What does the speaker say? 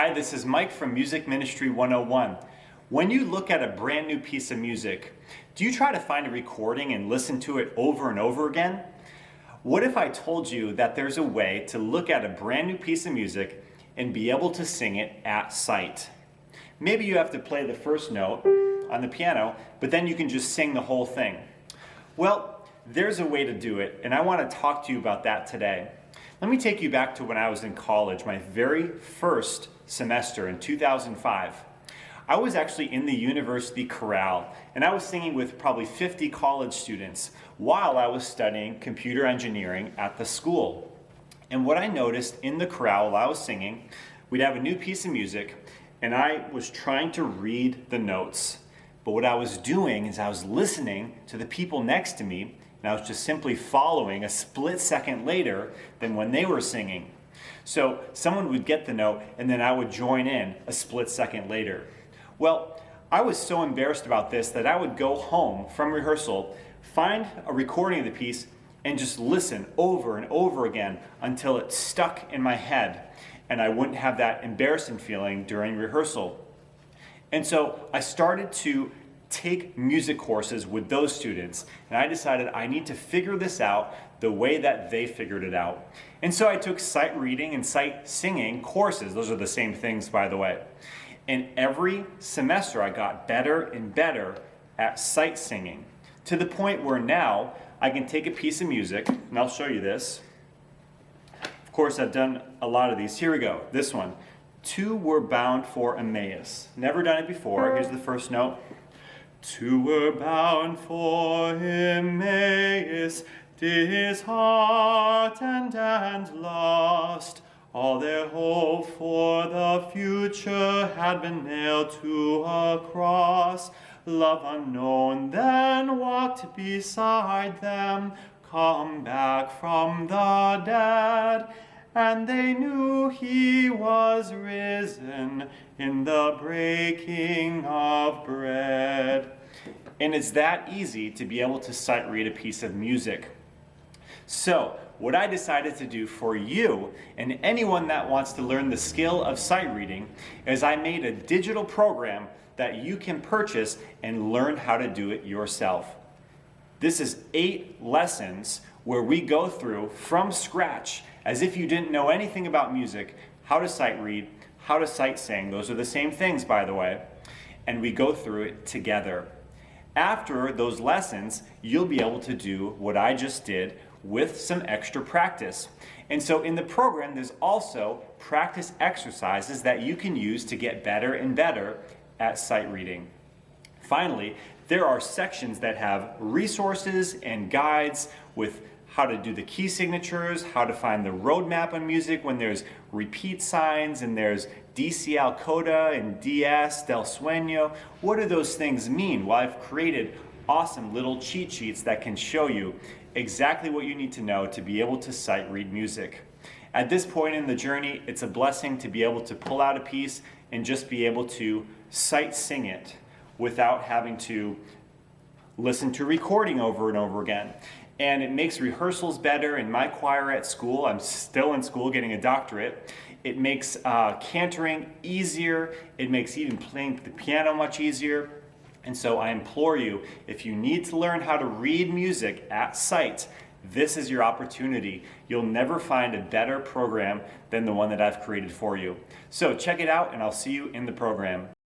Hi, this is Mike from Music Ministry 101. When you look at a brand new piece of music, do you try to find a recording and listen to it over and over again? What if I told you that there's a way to look at a brand new piece of music and be able to sing it at sight? Maybe you have to play the first note on the piano, but then you can just sing the whole thing. Well, there's a way to do it, and I want to talk to you about that today. Let me take you back to when I was in college, my very first semester in 2005. I was actually in the university chorale, and I was singing with probably 50 college students while I was studying computer engineering at the school. And what I noticed in the chorale while I was singing, we'd have a new piece of music, and I was trying to read the notes. But what I was doing is I was listening to the people next to me, and I was just simply following a split second later than when they were singing. So someone would get the note, and then I would join in a split second later. Well, I was so embarrassed about this that I would go home from rehearsal, find a recording of the piece, and just listen over and over again until it stuck in my head, and I wouldn't have that embarrassing feeling during rehearsal. And so I started to take music courses with those students, and I decided I need to figure this out the way that they figured it out. And so I took sight reading and sight singing courses. Those are the same things, by the way. And every semester I got better and better at sight singing, to the point where now I can take a piece of music, and I'll show you this. Of course, I've done a lot of these. Here we go, this one. Two were bound for Emmaus. Never done it before. Here's the first note. Two were bound for Emmaus, disheartened and lost. All their hope for the future had been nailed to a cross. Love unknown then walked beside them, come back from the dead. And they knew he was risen in the breaking of bread. And it's that easy to be able to sight read a piece of music. So, what I decided to do for you and anyone that wants to learn the skill of sight reading is I made a digital program that you can purchase and learn how to do it yourself. This is 8 lessons where we go through from scratch, as if you didn't know anything about music, how to sight read, how to sight sing. Those are the same things, by the way. And we go through it together. After those lessons, you'll be able to do what I just did with some extra practice. And so in the program, there's also practice exercises that you can use to get better and better at sight reading. Finally, there are sections that have resources and guides with how to do the key signatures, how to find the roadmap on music when there's repeat signs and there's DCL coda and DS, del sueño. What do those things mean? Well, I've created awesome little cheat sheets that can show you exactly what you need to know to be able to sight read music. At this point in the journey, it's a blessing to be able to pull out a piece and just be able to sight sing it without having to listen to recording over and over again. And it makes rehearsals better. In my choir at school, I'm still in school getting a doctorate. It makes cantering easier. It makes even playing the piano much easier. And so I implore you, if you need to learn how to read music at sight, this is your opportunity. You'll never find a better program than the one that I've created for you. So check it out, and I'll see you in the program.